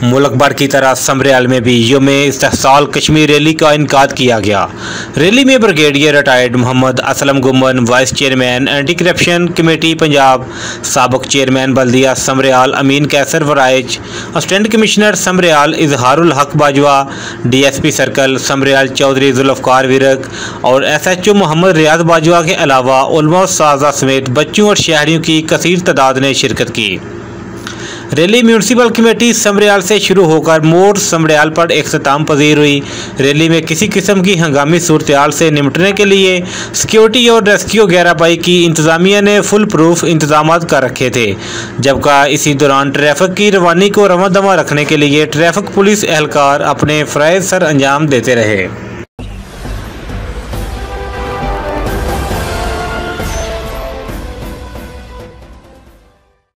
मुल्क भर की तरह समरियाल में भी यौम इस्तेहसाल कश्मीर रैली का इनेकाद किया गया। रैली में brigadier retired Mohammad Aslam Gumman, vice chairman anti corruption committee Punjab, साबिक चेयरमैन बल्दिया Sambrial Amin Qaiser Warraich, assistant commissioner Sambrial Izharul Haq Bajwa, DSP circle Sambrial Chaudhry Zulfiqar Virk और SHO मोहम्मद रियाज बाजवा के अलावा उलमा साजा समेत बच्चों और शहरियों की कसीर तादाद ने शिरकत की। रैली म्यूनसिपल कमेटी समरियाल से शुरू होकर मोड़ समरियाल पर इख्तिताम पजीर हुई। रैली में किसी किस्म की हंगामी सूरत से निपटने के लिए सिक्योरिटी और रेस्क्यू घेराबंदी की इंतजामिया ने फुल प्रूफ इंतजाम कर रखे थे, जबकि इसी दौरान ट्रैफिक की रवानी को रवां दवा रखने के लिए ट्रैफिक पुलिस एहलकार अपने फ़राइज़ सर अंजाम देते रहे।